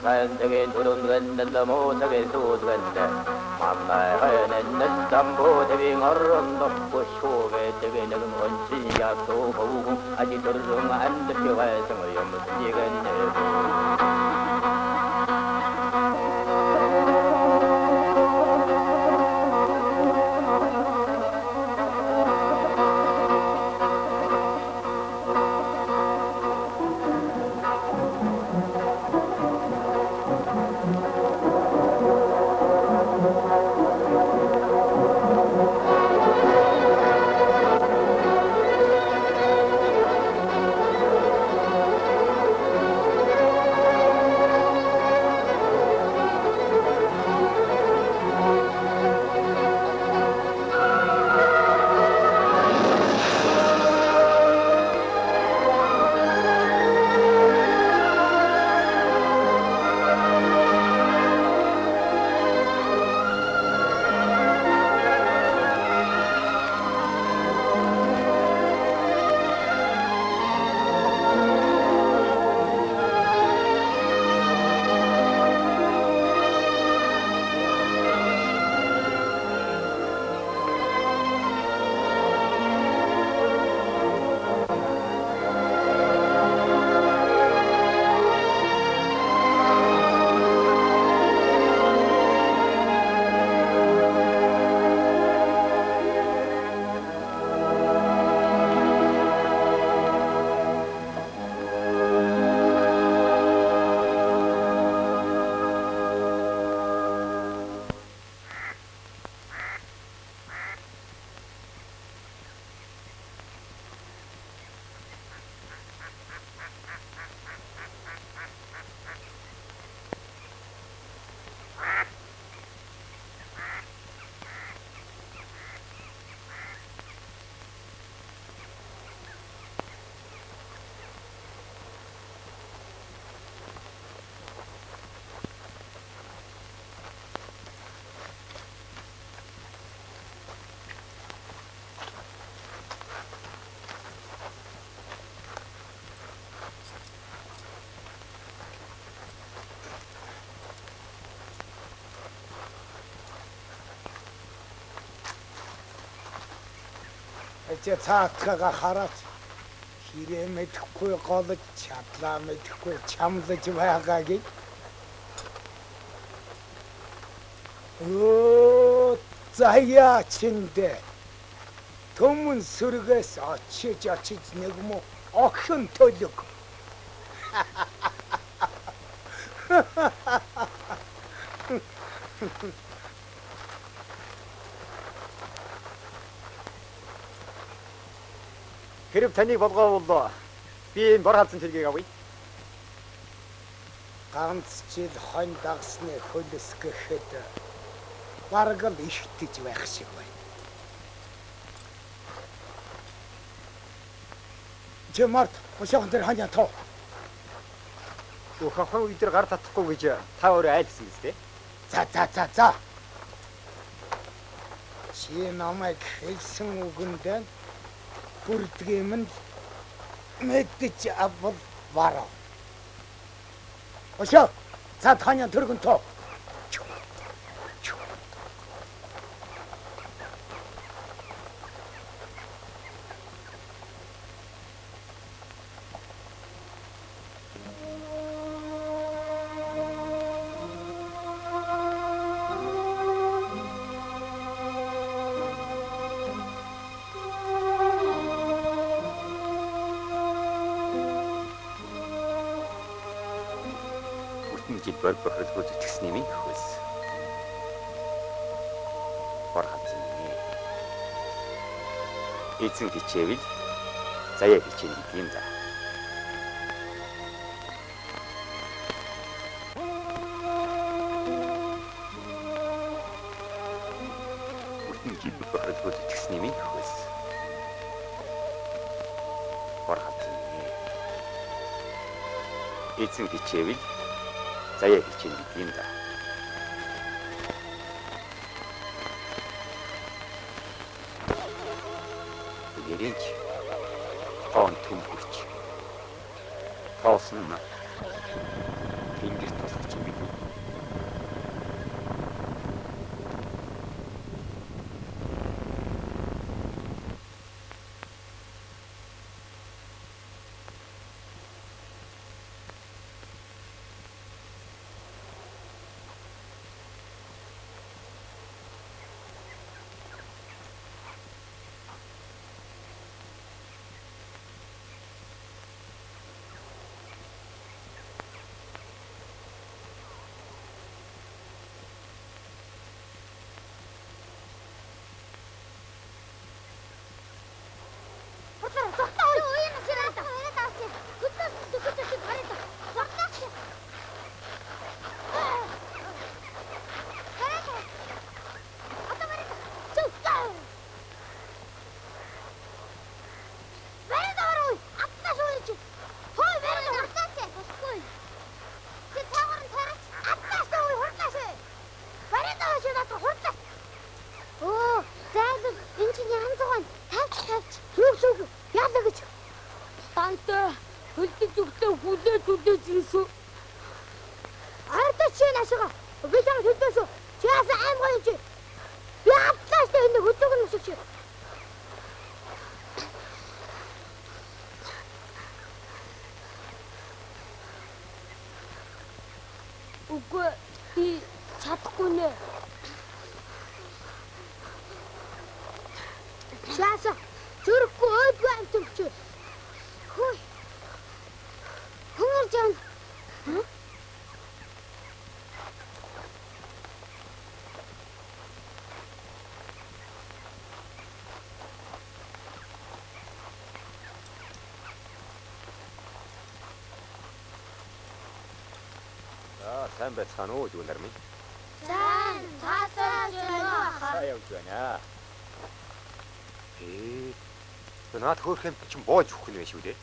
산적에 누른간다 모색에 쏟간다 만나하는 담보 대빙 얼음 덮고 쇼에 되게 늙은 원치 약도 보고 아직 도르릉 안 듣게 활성을 무슨 얘가 내고 Эцэг цаатгаага хараад хэрэг мэдэхгүй голж чадлаа мэдэхгүй чамлаж байгаагийг заяа чиндэ төмөн сүргээс очиж нэг мө огшин төлөг Хэрэг таныг болгоовол би энэ бор халдсан цэргийг авъя. ганц жил хонь дагсны хөлс гэхэд бараг л иштгэж байх шиг байна. Жимарт ушаахан дээр ханя тоо. Ухахан үдэр гар татахгүй гэж та өөрөө айлсан биз дээ. За. Чи намайг хэлсэн үгэндээ бүрдгэм нь мэдэж авал вараа. Ошоо, цаад ханя төргөн тоо. Бор бохирдгоо зүтгэсэн юм хөөс. Бор хатсан юм. Эзэн хичээвэл заяа хичээнэ гэдэг юм да. Бүтэн бор бохирдгоо зүтгэсэн юм хөөс. Бор хатсан юм. Эзэн хичээвэл заяа хичээнэ гэдэг юм да. Гэрэнч тоон төмхөрч. Тоосон нь тэнгэр тусч Үгүй би чадахгүй нэ. Шааса зүрхгүй өөдгөө амтвч. Хөөе. Хөнгөр жан. Сайн байцгаана уу юу нар минь? Сайн таасаж байна. Сайн явж байна. Наад хөөрхөнд чинь боож өгөх нь вэ шүү дээ.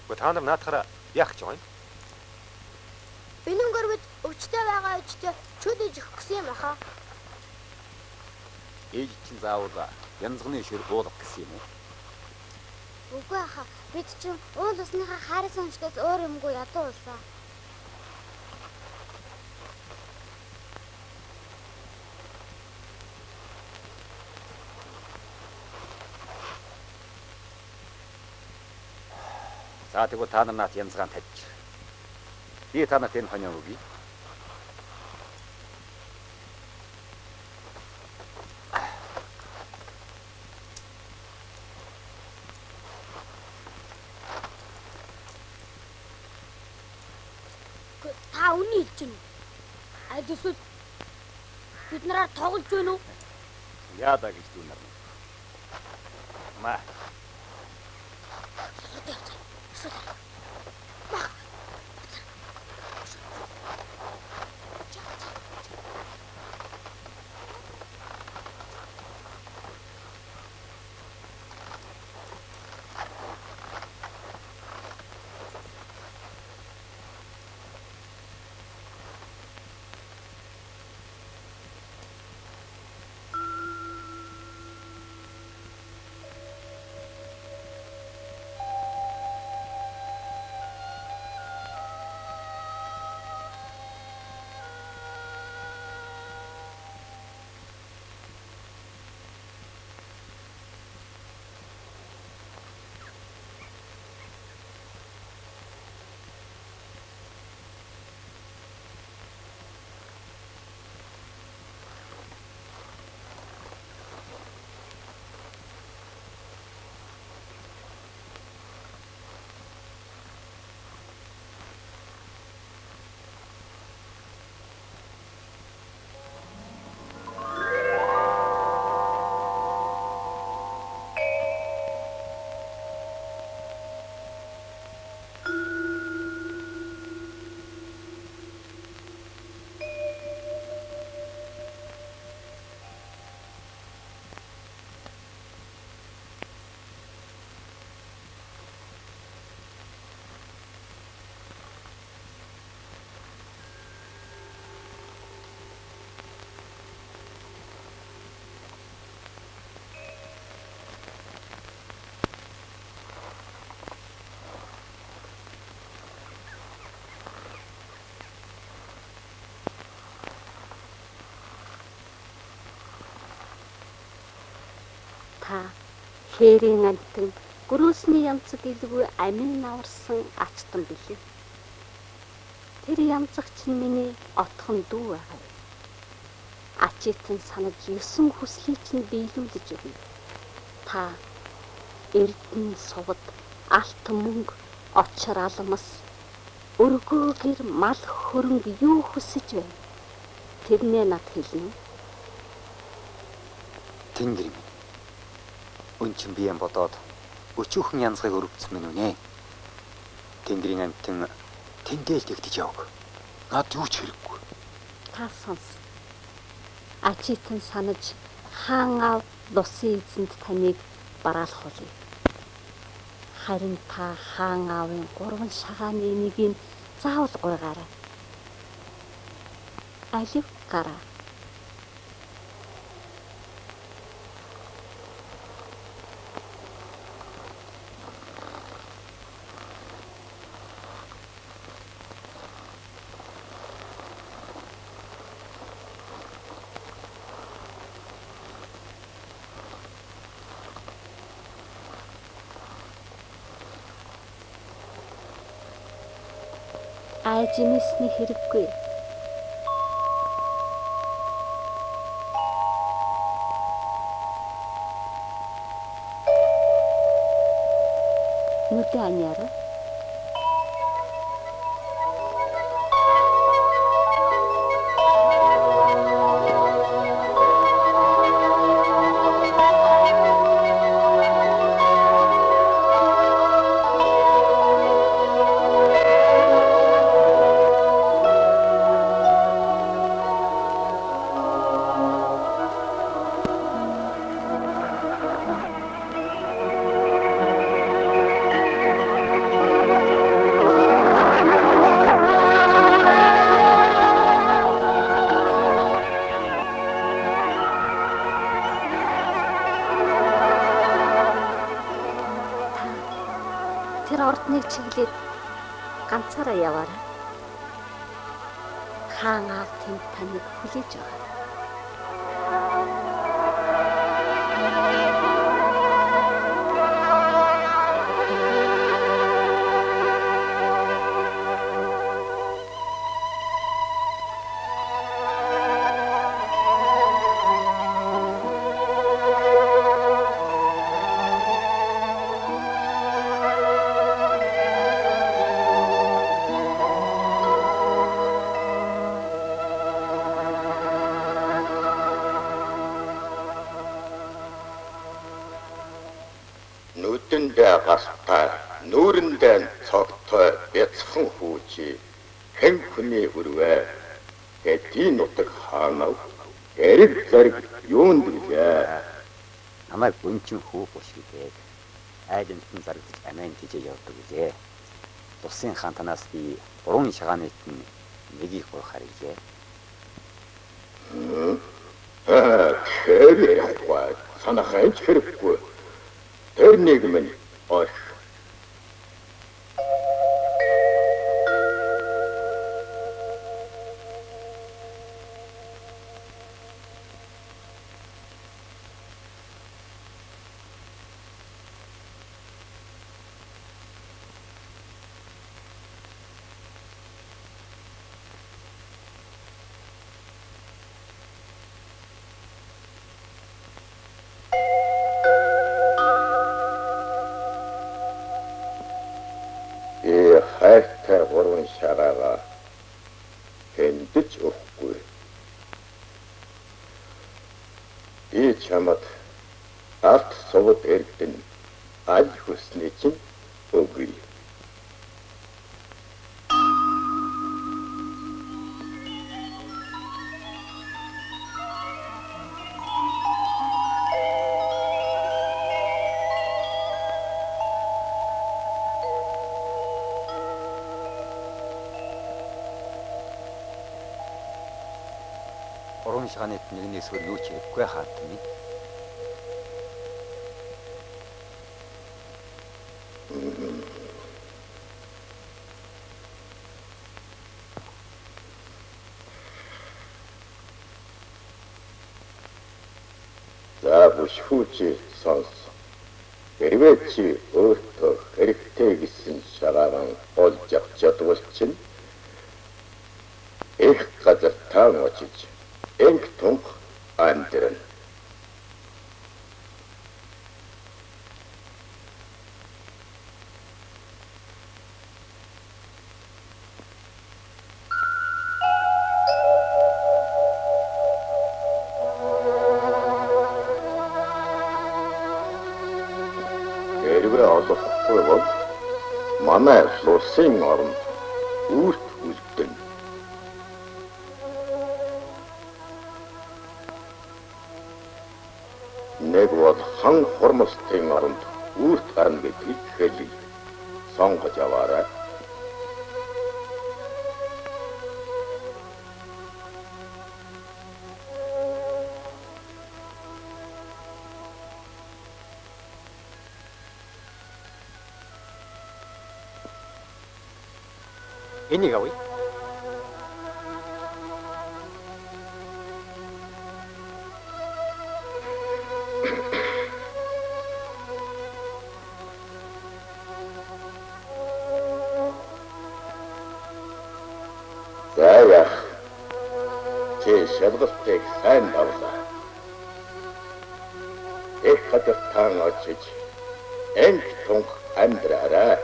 Гэхдээ та нар наадахаараа яах гэж байгаа юм? Бэлэнгөрөд өвчтэй байгаа өвчтэй чөлөөж өгөх гэсэн юм аха. Ээж чинь заавал янзганы шир уулах гэсэн юм уу? Үгүй аха. Бид чинь уул усныхаа харис онцгоос өөр юмгүй ядуу улсаа. За тэгвэл та нар наад янзгаан тавьж. Би та нарт энэ хонио өгье. Та үний хэлж байна. Аль эсвэл бид нараар тоглож байна уу? Яадаа гэж дүү нар. Маа. Та хээрийн амтан гөрөөсний янзаг илгүй амин наварсан ачтан билээ. Тэр янзаг чинь миний отхон дүү байгаа. Ачитан санаж 9 хүслийг чинь биелүүлж өгнө. Та эрдэн сувд алт мөнгө очор алмас өргөөгөр мал хөрөнгө юу хүсэж байна? Тэрнээ над хэлнэ. Тэнгэр минь. Өнчин биеэн бодоод өчүүхэн янзгыг өрөвдсөн мэн үнэ. Тэнгэрийн амьтан тэндэл тэгдэж яваг. Над юу ч хэрэггүй. Та сонс. Ачитан санаж хаан аав лусын эзэнд таныг бараалхуулъя. Харин та хаан аавын 3 шагааны нэгийг заавал гуйгаарай. Алив гараа. Айж имэсний хэрэггүй. Нүдэ аняра. Тэр ордныг чиглээд ганцаараа яваарай. Хаан аав тэнд таныг хүлээж байгаа. нүдэндээ гастай нүүрэндээ цогтой бяцхан хүүчи хэн хүний үрвэ гэдгийн нутаг хаанав эрэг зэрэг юунд вэ? Намайг гүнчин хүү бушгийгээд айлмтан зарагдаж амин тижээ явдаг үлээ. Тусын хаан танаас би 3 шагааны тэн нэгийг гуйхаар илээ. Тэр яагаад санахын хэрэггүй. Тэр нэг минь ой. хайртай 3 шагаага хэндэж өгөхгүй. Би чамд арт совд эрдэн аль хүснээ чинь өгье. Орон шагааны нэгнээс өөр юу ч хэрэггүй хаад минь. За бүшгүүчи сонс. Хэрвээ чи өөртөө хэрэгтэй гэсэн шагаан олж авч чадвал чинь их газар таан очиж энг тунх андерн. тэргээ олохгүй бол манай улсын оронд үрт үлдэн. Нэг бол хан хормостын оронд үрт гарна гэдгийг хэлье. Сонгож аваарай. Энийг авъя. За яах. Чи шалгалтыг сайн давлаа. Их хатартан очиж энх тунх амьдраарай.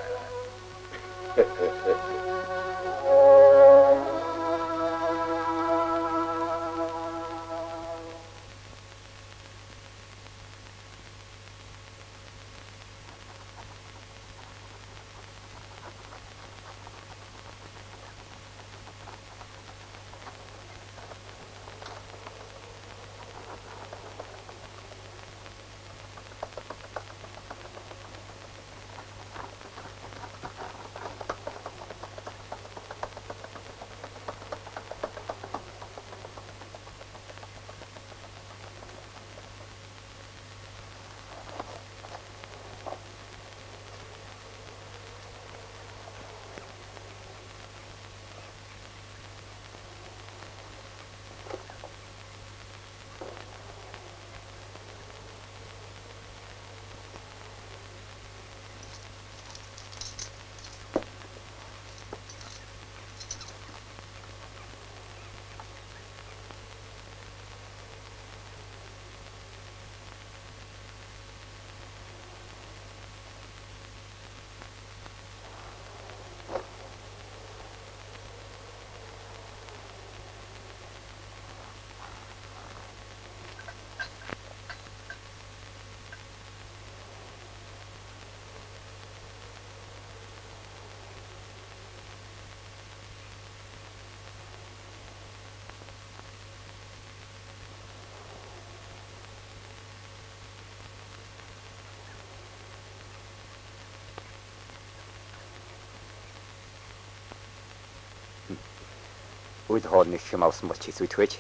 Үл хоолны хэм авсан бол чисвэтгэж.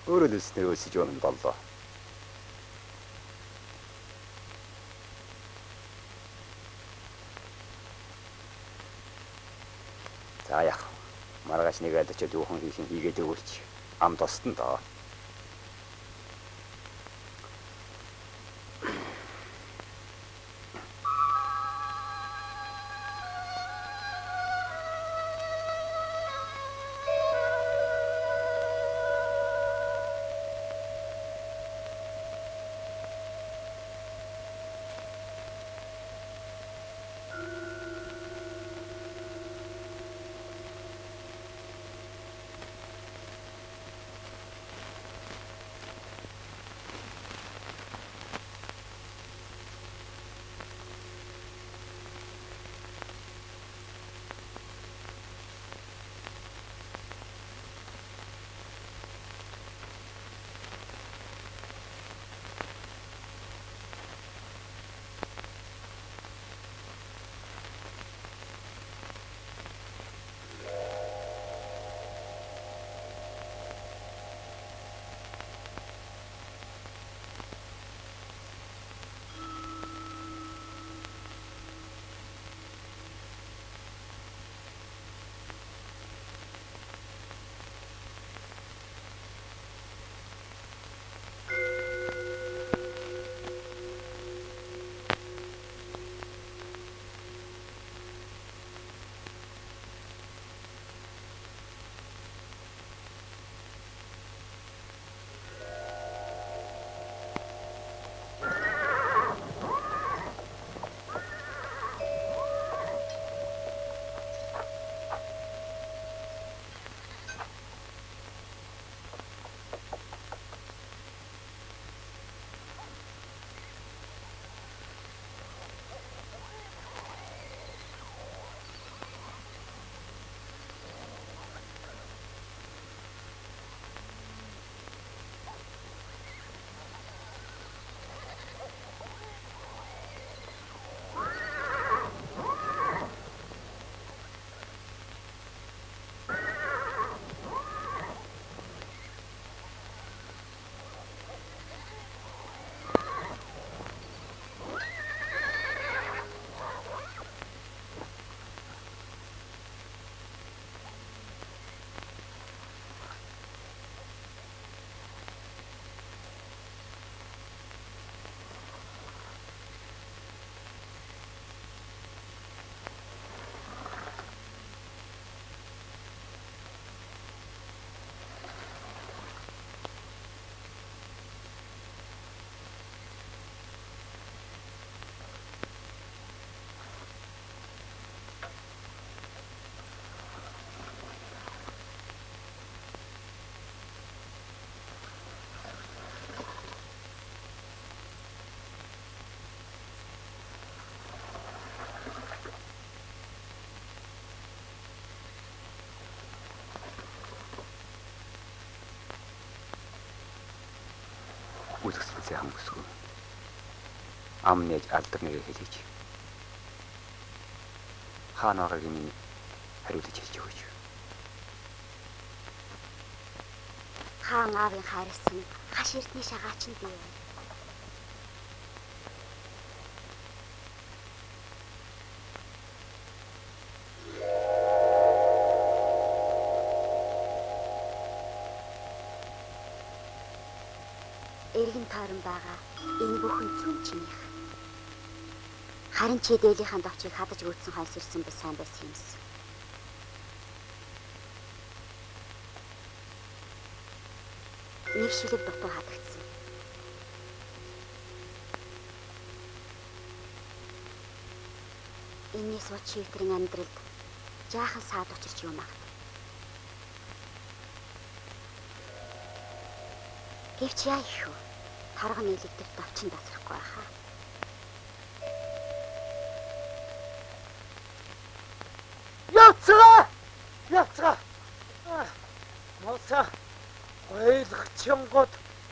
Өөрөө л өснөр өсөж өнө боллоо. За яах. Маргааш нэг айлчаад юухан хийхин хийгээд өгөөч. Ам тосдон доо. үзэсгэлэн сайхан өсгөө. Ам нээж алдар нэрээ хэлээч. Хаана байгааг минь хариулж хэлж өгөөч. Хаан аавын хайрсан хаш эрдний шагаач нь бий. Эргэн тойрон байгаа энэ бүхэн цүн чинийх. Харин чи дээлийнхэн давчийг хадаж гүйцсэн хойс ирсэн ба сайн байсан юмсан. Нэг шилэг дутуу хадагдсан. Энэс ууч шивтрийн амьдралд жаахан саад учирч юм аа. Гэвч яа их вэ? Тарга нийлэгдэх давчин тасрахгүй хаа. Явцгаа. Моцоо. Ойлгочингод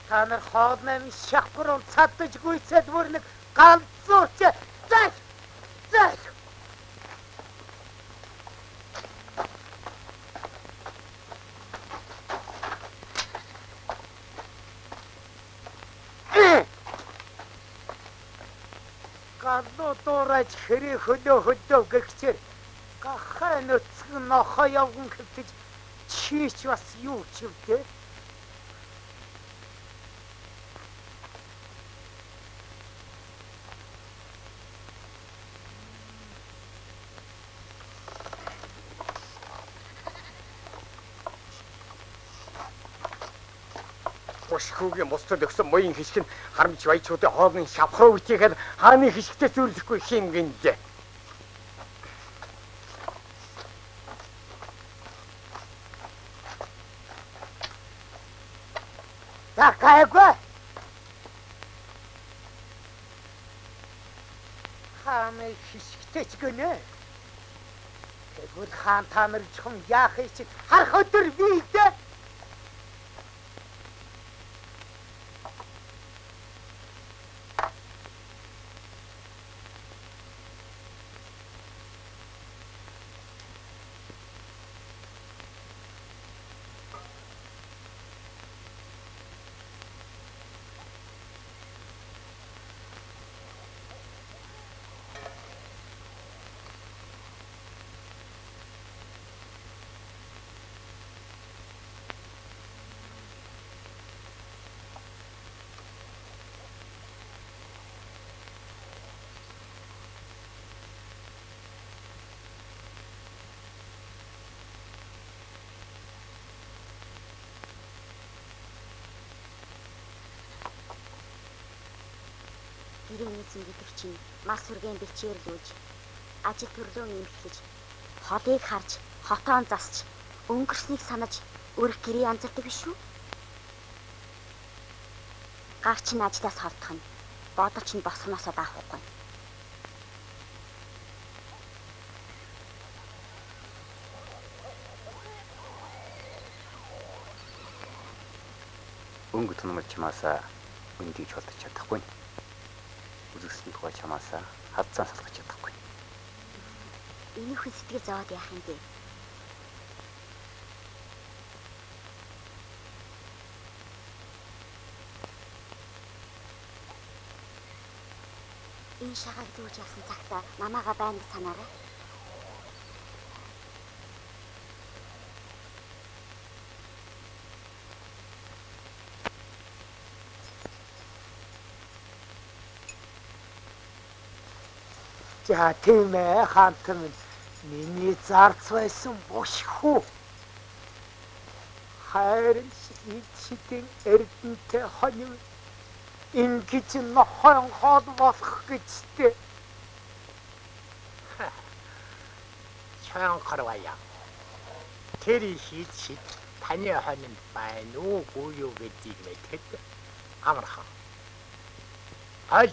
та нар хоолны шахбар цадж гүйцэд бүр нэг ганцууч. Зай. Гадно дураж хэрэг хөлөө гэгчээр гахаа нүцг нохоо явган хэвтэж чийч бас юу ч юм те. Бошхүүгийн мостод өгсөн моён хишг нь харамж баячуудын хоолны шавхруу үтийхээр хааны хишгтээ зүрлэхгүй юм гинэ. Такайгүй. Хааны хишгтээ ч гэнэ. Тэгвэл хаан та нар чухам яах юм чи харах өдөр бийдэ. Ирээний зингэдэг чинь мас үргэн бичээрлүүлж, ажил төрлөө нэмэхлэж, холыг харж, хотоон засч, өнгөрснийг санаж өрх гэрээ янзардаг биш үү? Гарч нь ажлаас холдох нь бодож нь босгоноосоо даахгүй. Өнгө тунмал чамаасаа үндийж болдож чадахгүй. Үзэсгэлэн тухай чамаасаа хадцаа салгаж чадахгүй. Энэ хүн сэтгэл зовоод яах юм бэ? Энэ шагааг зүүж явсан цагтаа намаага байна гэж санаарай. За тийм ээ хаантан миний зарц байсан бошхүү. Хайрын шидэн эрдэнтэй хонив ингэж нохойн хоод болох гэжтэй. Чангарвая. Тэр шид таны хонин байна уу юу гэдгийг мэдэхэд амархан. Аль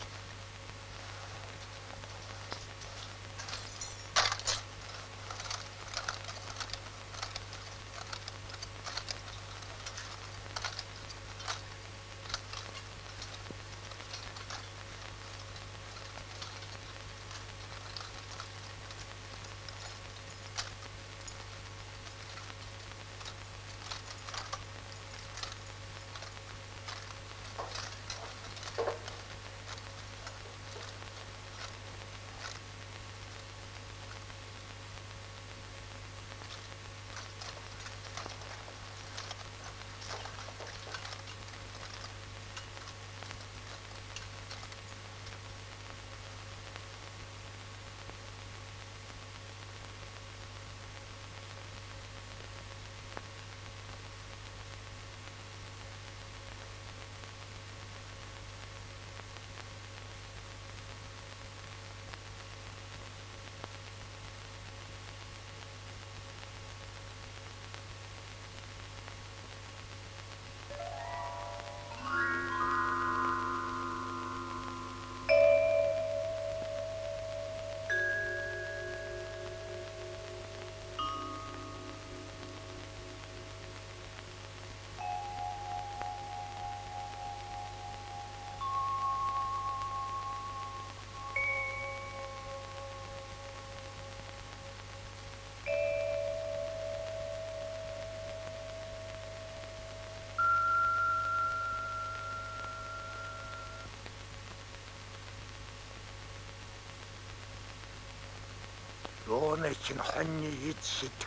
Юуны чинь хоньны ид шид.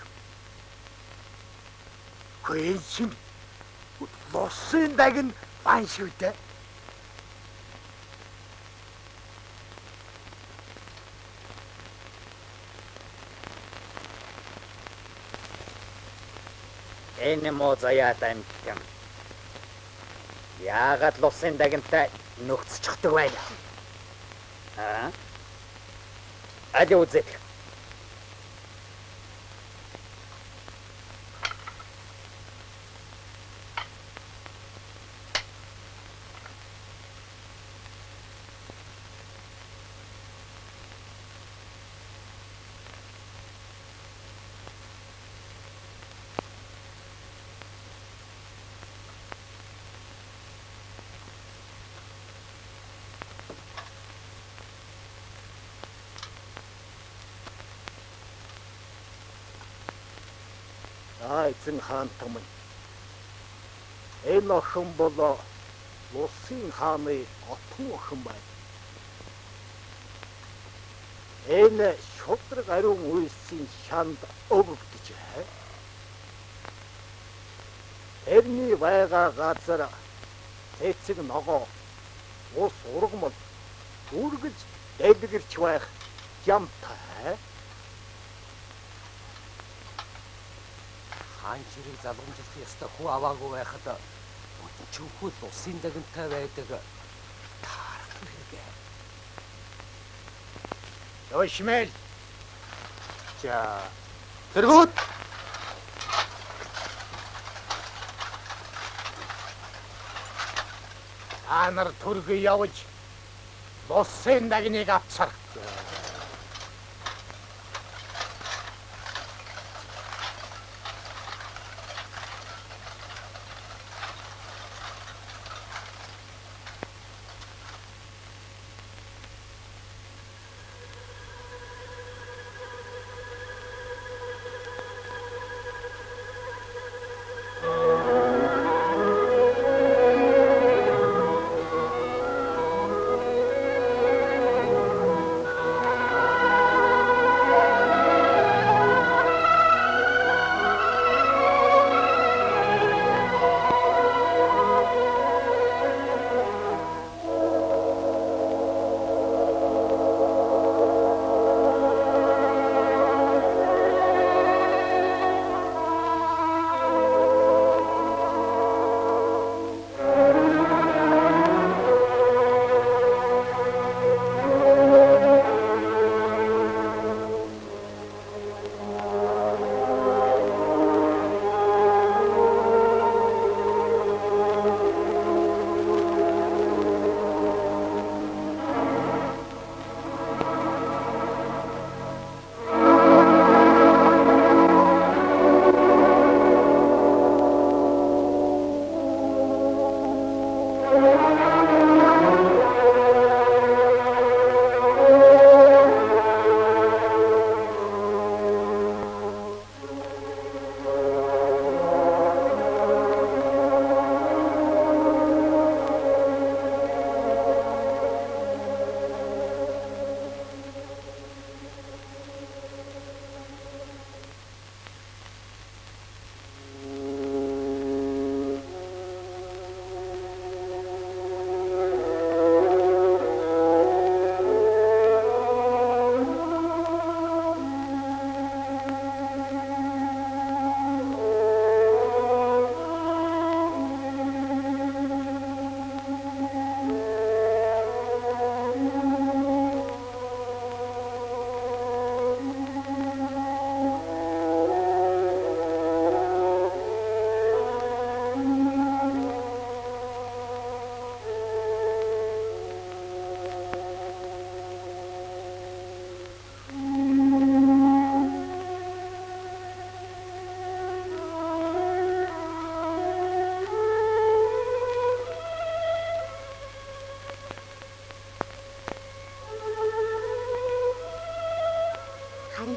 Гүн чинь лосын дагн бан шүү дээ. Энэ мо заяа тамтам. Яагаад лусын дагнтай нөхцөчдөг байла? Ади үзэх. Эзэн хаан таман. Энэ охин бол Лусын хааны отхон охин байна. Энэ шудраг ариун үйлсийн шанд өвөгдөж хай. Тэрний байгаа газар цэцэг ногоо ус ургамал үргэж дэлгэрч байх ямтай. Хаан чирийг залгамжлах ёстой хүү аваагүй байхад чүнхүүл усын дагнтай байдаг таарах хэрэгэ. Өвшмэл. За. Тэргүүт. Анар түргий явж усын дагныг авцар.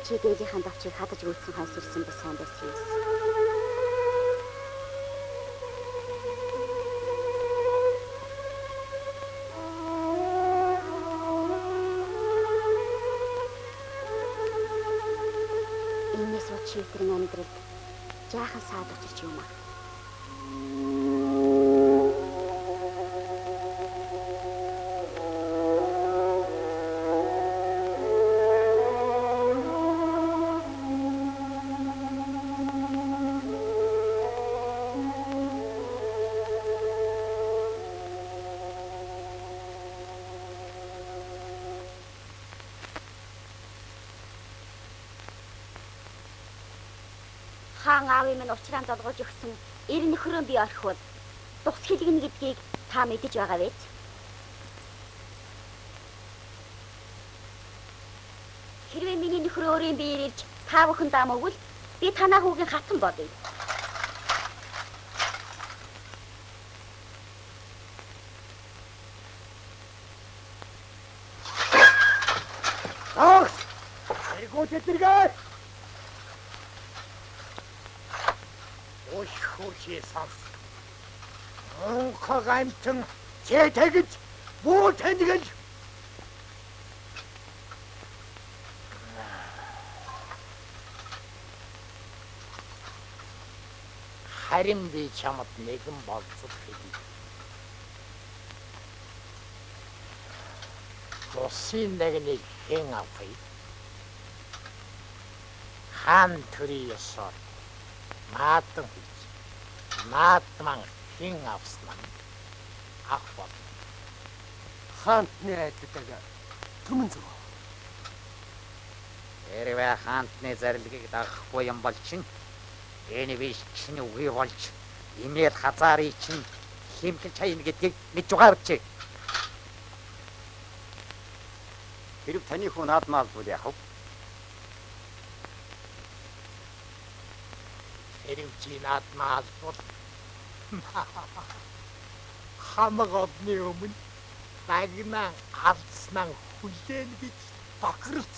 чи дээлийнхэн давчийг хадаж үлдсэн хойс ирсэн бас сайн байсан юм. Тиймээс бол чи өдрийн амьдралд жаахан саад учирч юм аа. Хаан аавын минь уучраан залгуулж өгсөн 90 нөхрөө би орхивол тус хэлгэнэ гэдгийг та мэдэж байгаа вэ? Хэрвээ миний нөхрөө өөрийн биеэр ирж та бүхэн даамагвал би танаа хүүгийн хатан бодъё. Ах! Тэргүүт эдэргээ! Ой хөөе санс. Онхог амтан зэтгэж буу тэнгэл. Харин би чамд нэгэн болцол хэлье. Тосын нэгний хэн авъя? Хаан төрийн ёсоор наадам хийж наадман хэн авсан нь ах бол хаантны айддаг түмэн зөв. Хэрвээ хаантны зарилгыг дагахгүй юм бол чин энэ биш чиний үгүй болж имэйл хазаарыг чин хэмгэл чайна гэдгийг мэдж байгаа биз? Хэрэг таны хүн наадмаа бол яах вэ? Хэрэг чи наадмаа бол хамаг одны өмнө дагнаа алдснаа хүлээн гэж бохирч.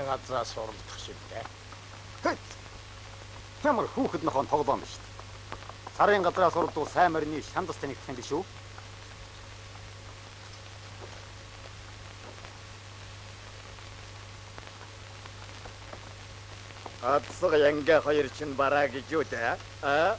Газраас суралцах шивтэй. Ямар хүүхэд нөхөн тоглоом шүү дээ. Сарын газраас урдуу сайн морины шандас танигдах юм биш үү? Адсаг янга хоёр чинь бараа гэж юу те? Аа?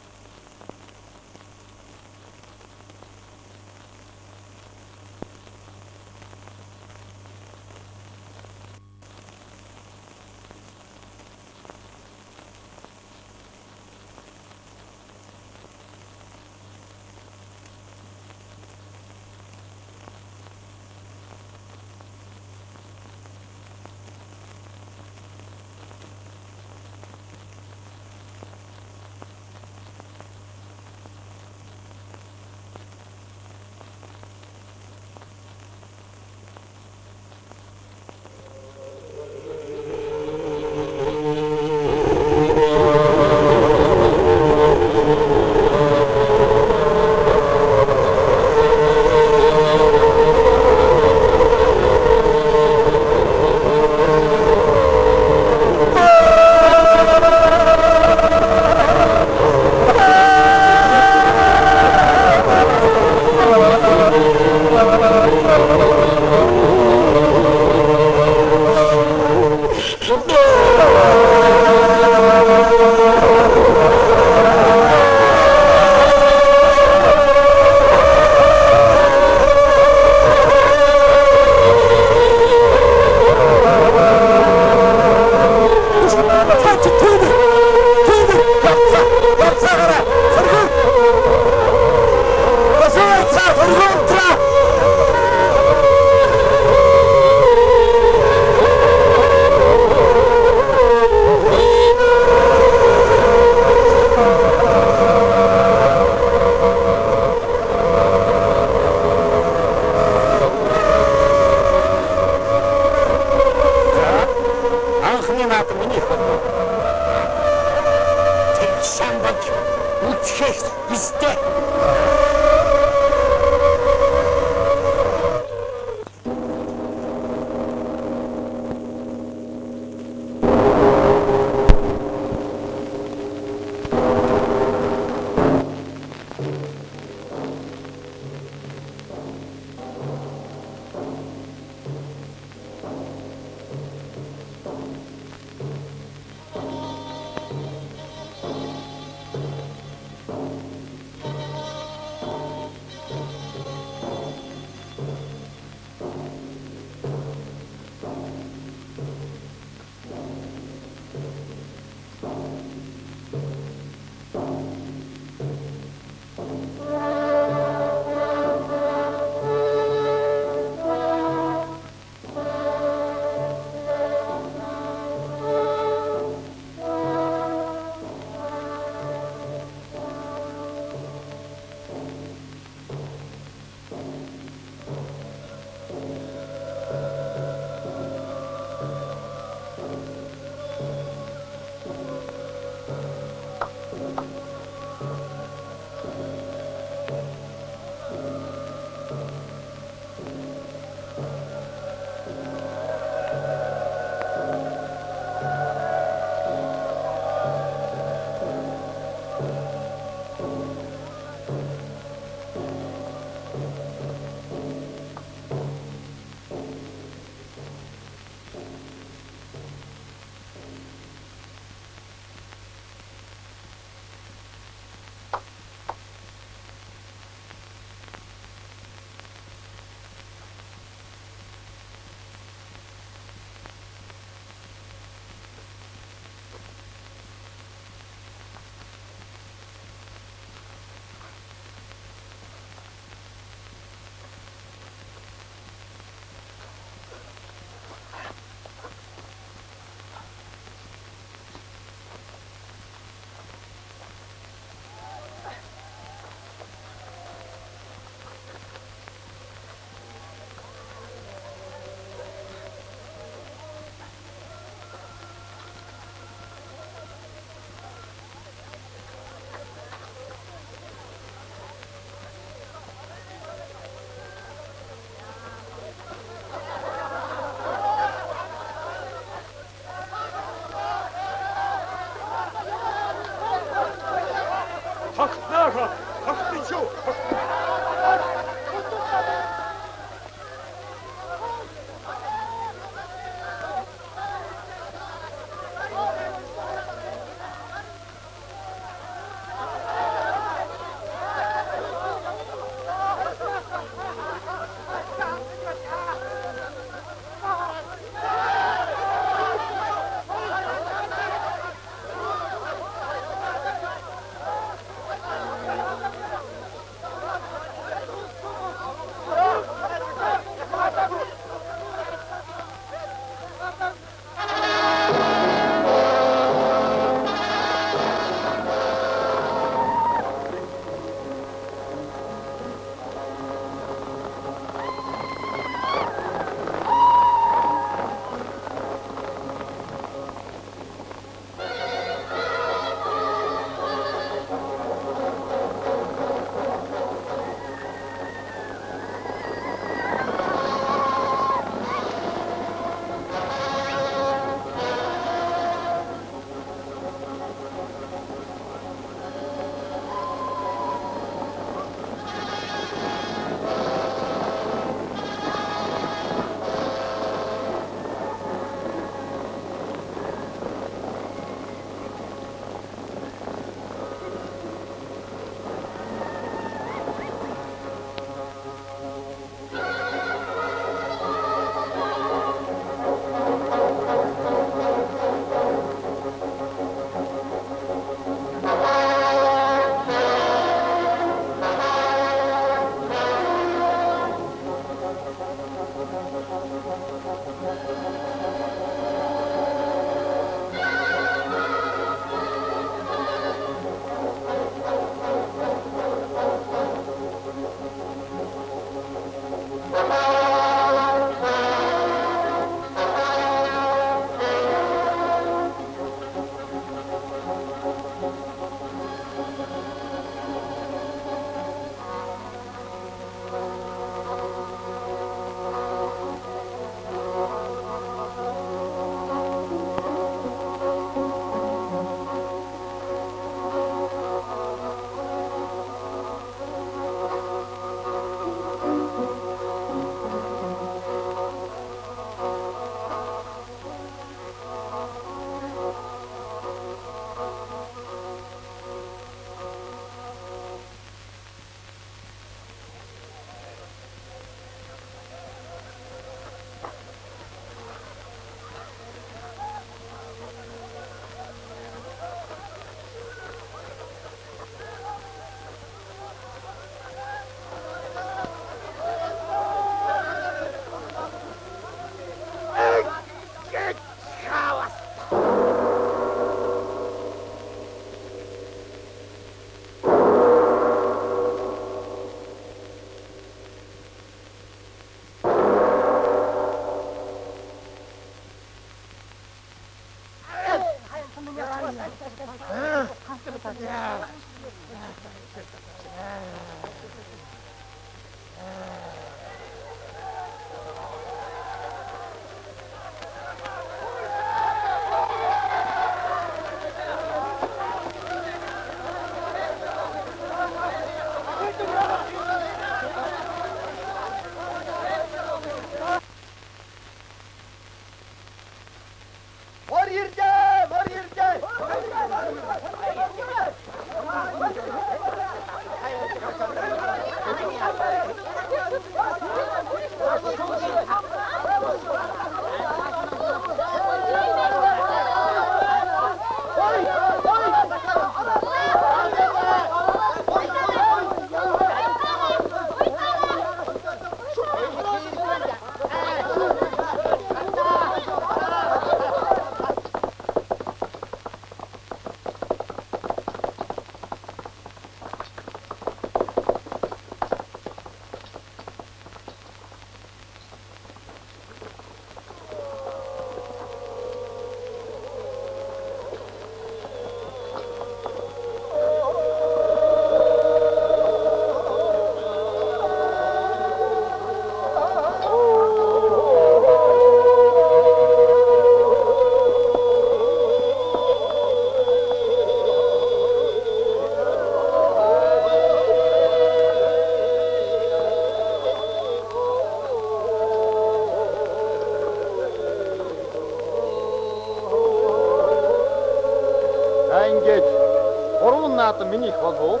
наадам миний их болов уу?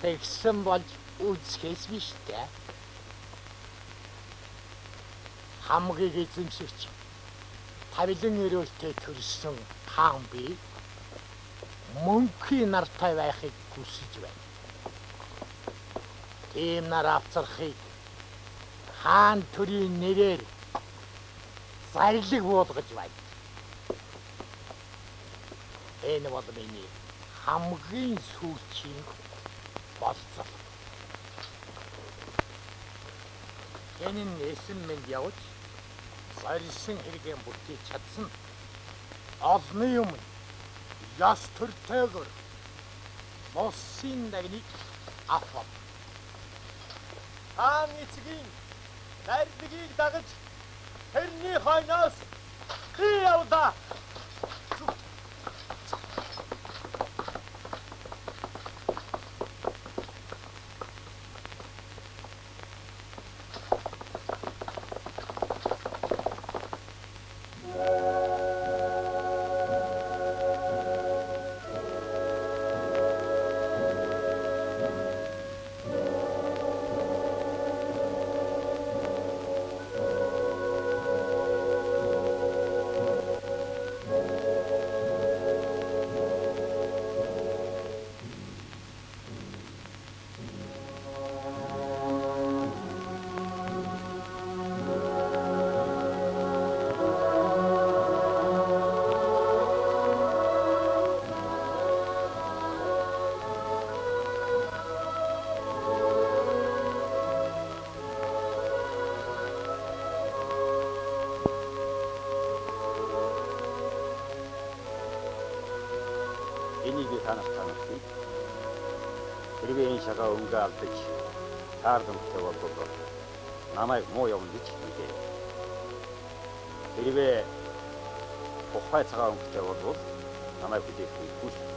Тэгсэн болж үзэхээс биш дээ. Хамгийн эзэмшигч тавилан өрөөлтэй төрсөн хаан би мөнхийн нартай байхыг хүсэж байна. Тийм нар авцархыг хаан төрийн нэрээр зарлиг болгож байна. Энэ бол миний хамгийн сүүлчийн болцол. Энэ нэсэн мэнд явж зорьсон хэрэгэн бүтээж чадсан олны юм яс төртэйгөр мосын дагныг авах. Хаан эцгийн найрлагыг дагаж тэрний хойноос би явда. та нарт танилцъя. Хэрвээ энэ шагаа өнгө алдаж таардамтай болбол намайг муу явна гэж хэлээ. Хэрвээ ухаан цагаан өнгөтэй болбол намайг хүлээх хэрэггүй шүү.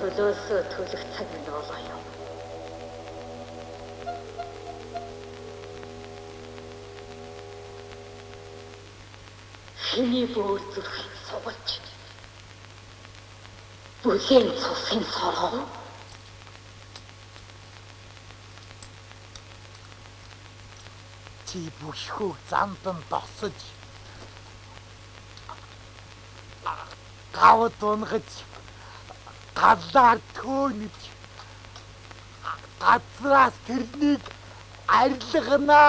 Төлөөсөө төлөх цаг нь болоо юм. Хиний бөөр зүрхийг сугалж бүлийн цусын сороо чи бүхүү замдан досож гавд унгаж галаар төөнөж газраас тэрнийг арилгана.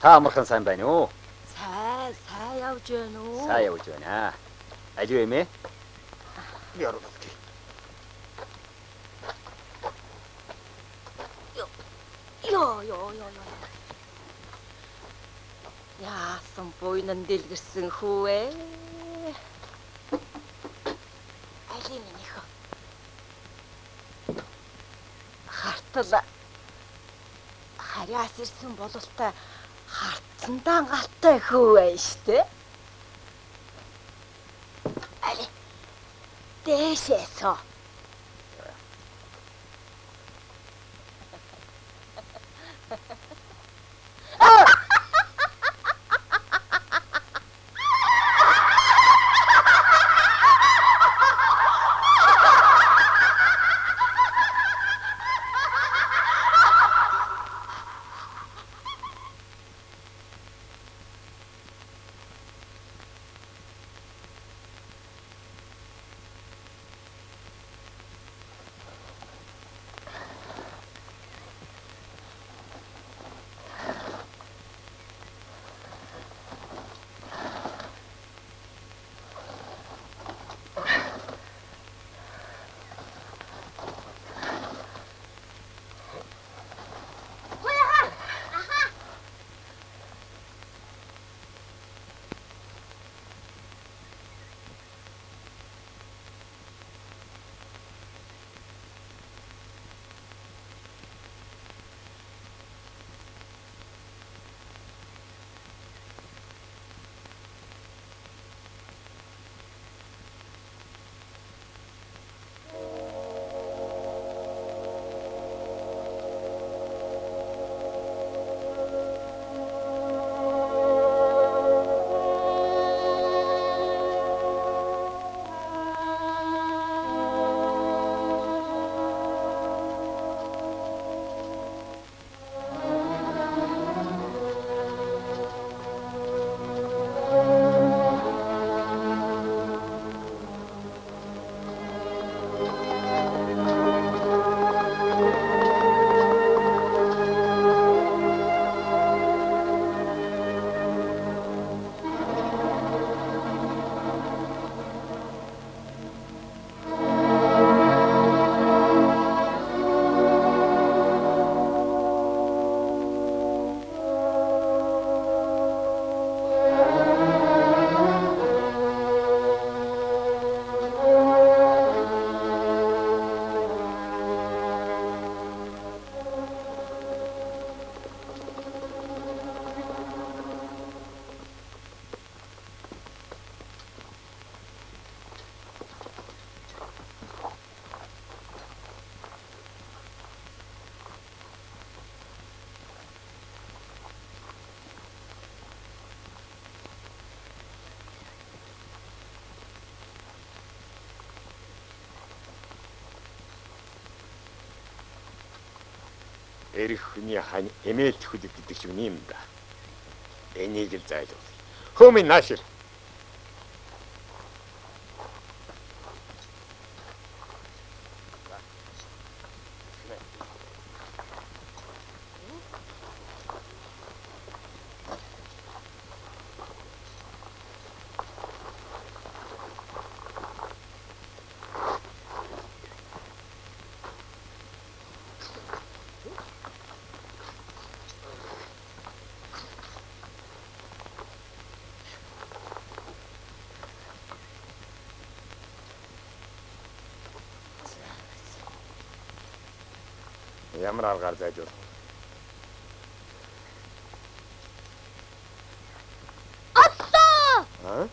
Та амархан сайн байна уу? Сайн явж байна уу? Сайн явж байна. Ажив юм ээ? Яруу болтой. Йоо. Яасан буйнан дэлгэрсэн хүү ээ? Али минийх. Хартал харяас ирсэн бололтой хартсандаа галтай хүү ээ штэ. Али. Дэшээсо. Эрх хүний хань эмээлт хүлэг гэдэг ч юм да. Энийг л зайлуул. Хөмийн наашир. Ямар аргаар зайжуул. Отто! Аа?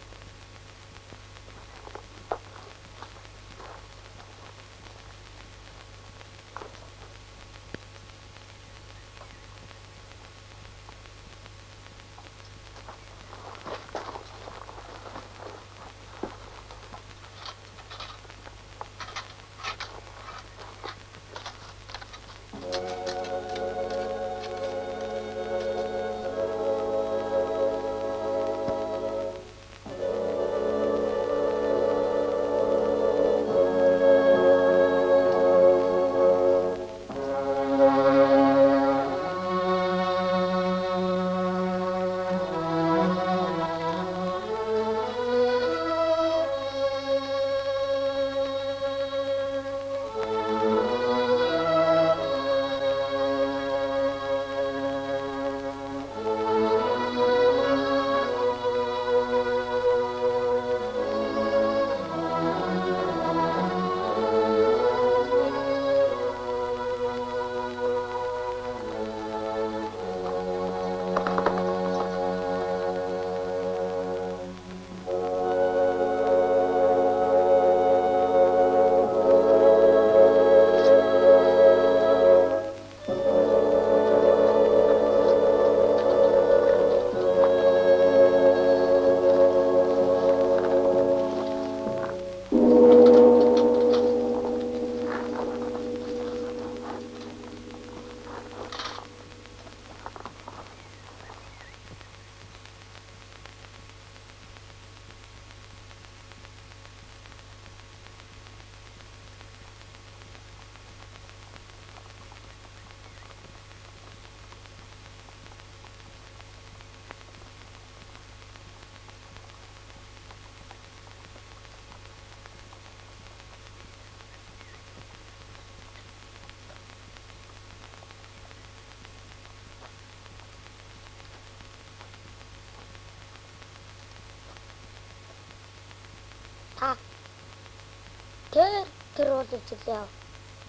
Тэр бол үзлээ.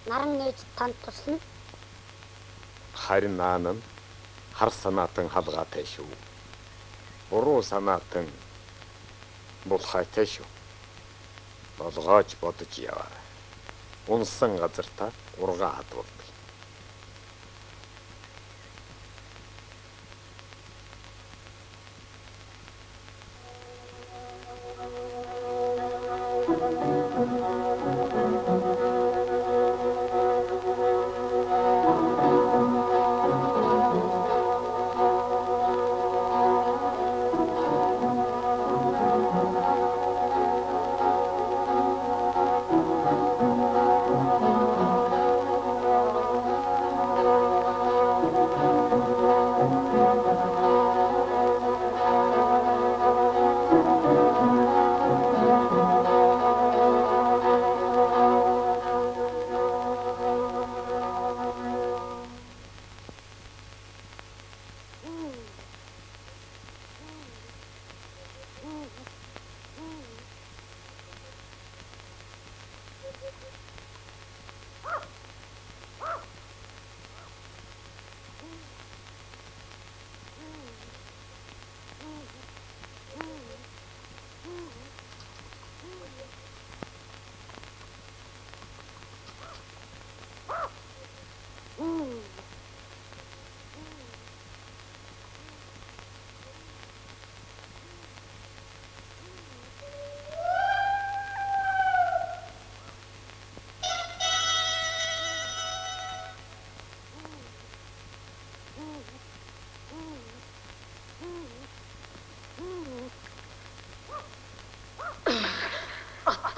Наран нээж танд туслана. Харин наан нь хар санаатан халгаатай шүү. Буруу санаатан булхайтай шүү. Болгоож бодож яваа. Унсан газар та ургаа хадвалдаг.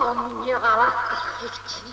Миний гараа хийчих.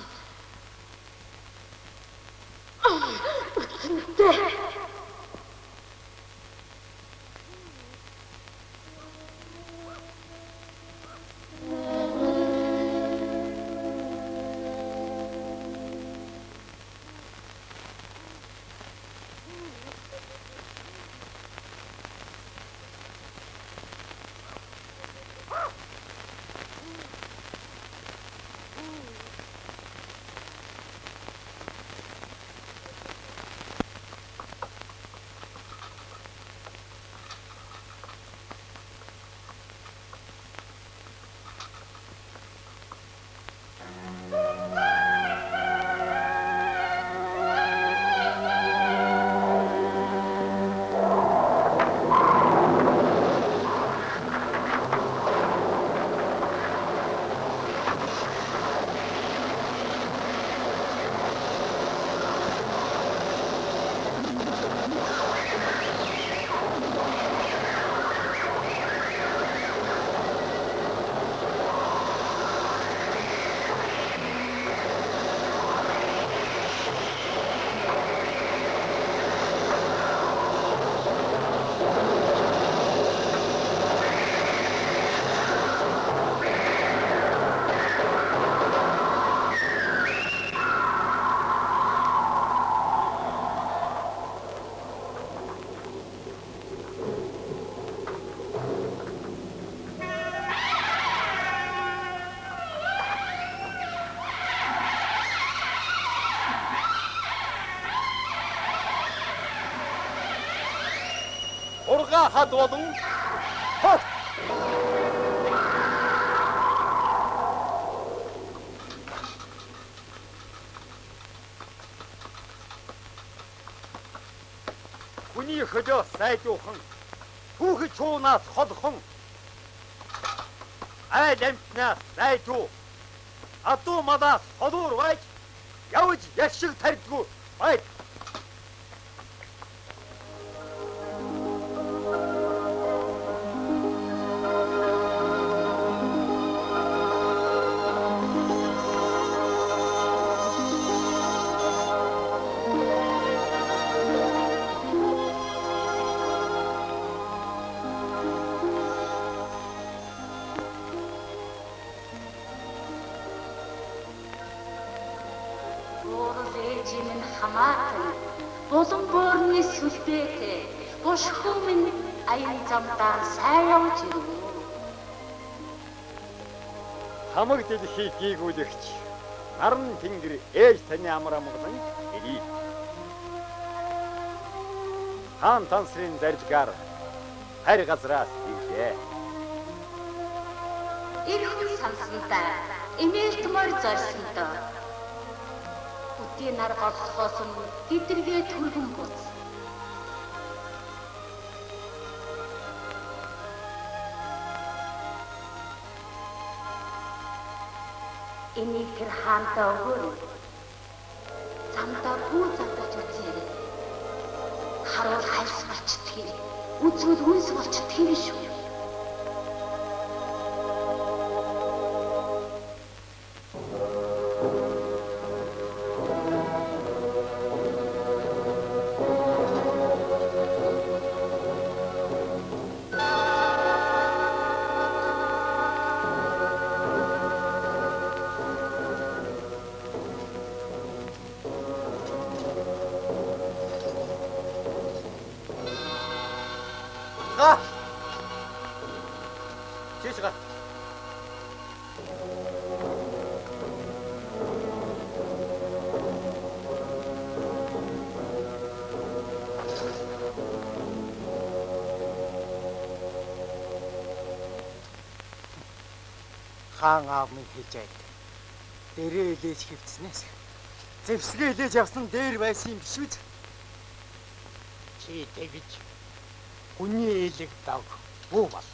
Ургаа хадвалан хот. Хүний хөлөө сайжуухан, түүх чуунаас холхон, айл амтнаас сайжуу, адуу малаас холуур байж, явж яшиг тарьдгүй бай. Болон борны сүлбэтэй буш хүмүн аян замдаа сайн явж ирв. Хамаг дэлхийг гийгүүлэгч наран тэнгэр ээж таны амар амгалан ирий. Хаан тансрын заржгаар харь газраас ирлээ. Эх хүн сансантай эмээлтмөр зорьсондоо бүдгийн нар голлохоос өмнө тэдэргээ түргэн буц. Энийг тэр хаантаа өгөөрэй. Замдаа бүү завдаж үзье. Харуул хайс болчихдгийг, үзвэл үнс болчихдгийг шүү. Чишга. Хаан аав минь хийж байд. Дээрээ илээж хөвцснээс зэвсгээ илээж явсан дээр байсан юм биш үү? Чи тэгж хүний элэг даг бүү бол.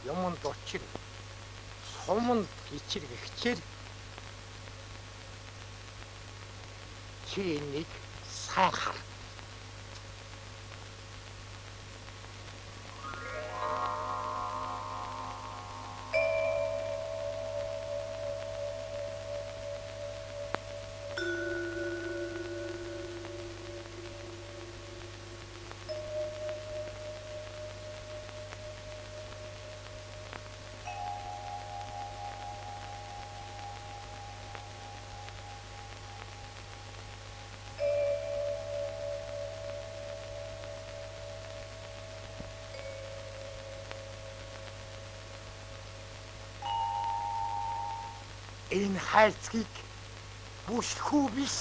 Юмд учир суманд ичиргэгчээр чи нэг сайн хар. Энэ хайцгийг бүшгүй биш.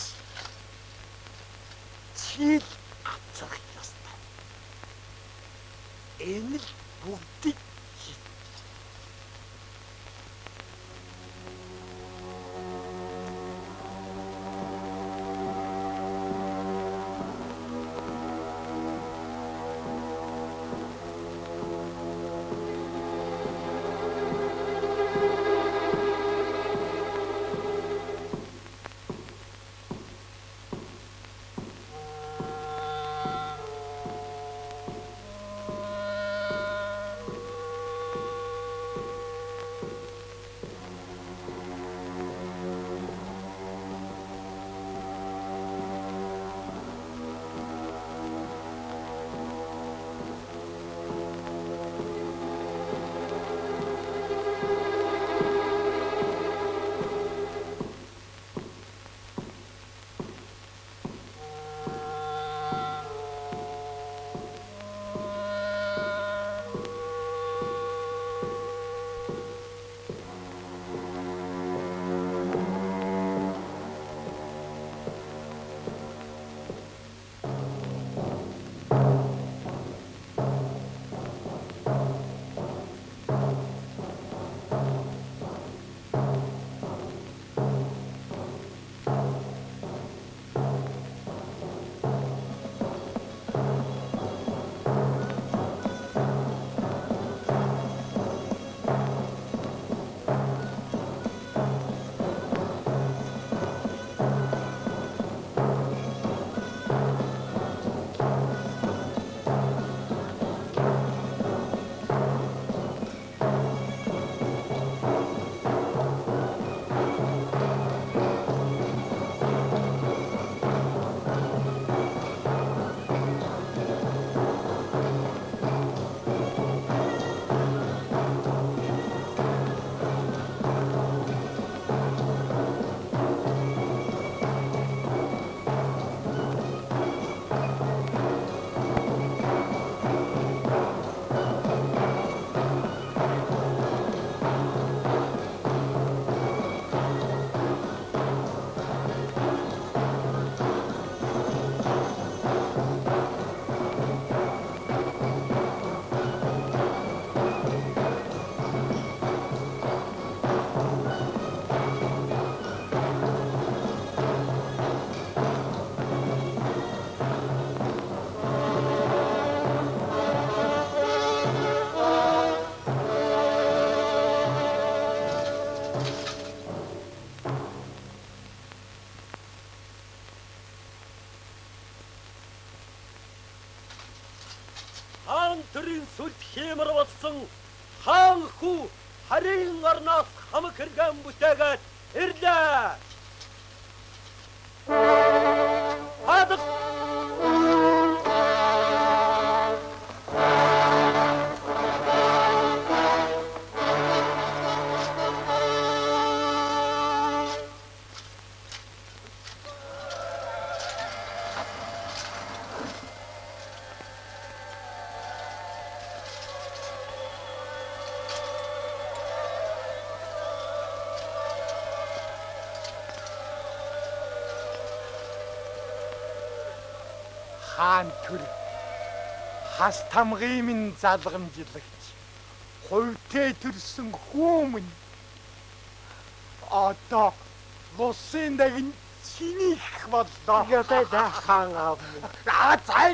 Чил ацах ёстой. Энэ л бүгдийг хаан төрийн сүлд хиймэр болсон хаан хүү харийн орноос хамаг хэрэгэн бүтээгээд ирлээ. Хадах хаан төр хас тамгын минь залгамжлагч хувьтэй төрсөн хүмүн одоо лусын дагин чинийх боллоо. Ядай да хаан аав. Зай.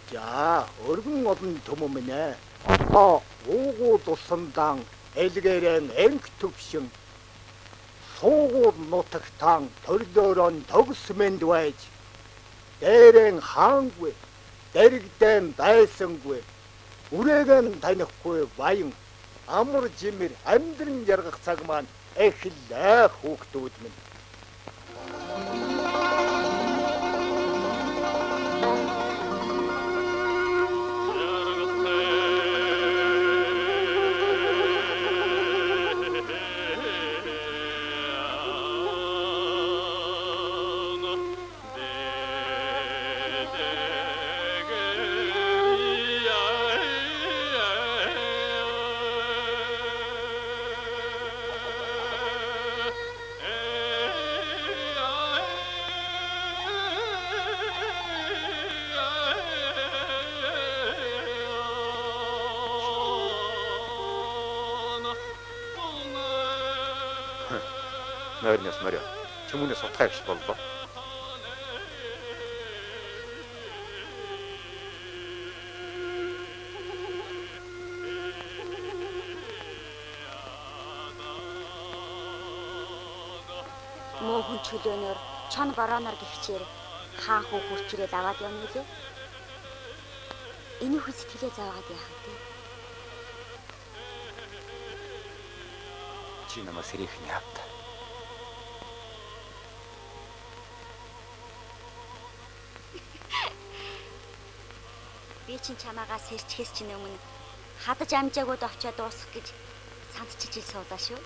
За, өргөн олон төмөмнэ. Одоо уугуул усандан элгээрэн энг төвшин суугуул нутагтан төрлөөрön тогсмэнд байж дээрэн хаангүй дэрэгдэн байсангүй үрэгэн танихгүй баян амар жимэр амьдран яргах цаг маань эхлээ хүүхдүүд минь. Нойрноос морё. Чүмүнээс утгайвч боллоо. Мөөхөн чөлөөнөр чон борооноор гихчээр хаан хүү хурцрээд аваад явна үлээ. Энийг хүү сэтгэлээ зовоод яах вэ? Чи намайг сэрийхний авт. Би чинь чамаагаа сэрчхээс чинь өмнө хадаж амжаагууд очиод дуусах гэж сандчиж ил суулаа шүү.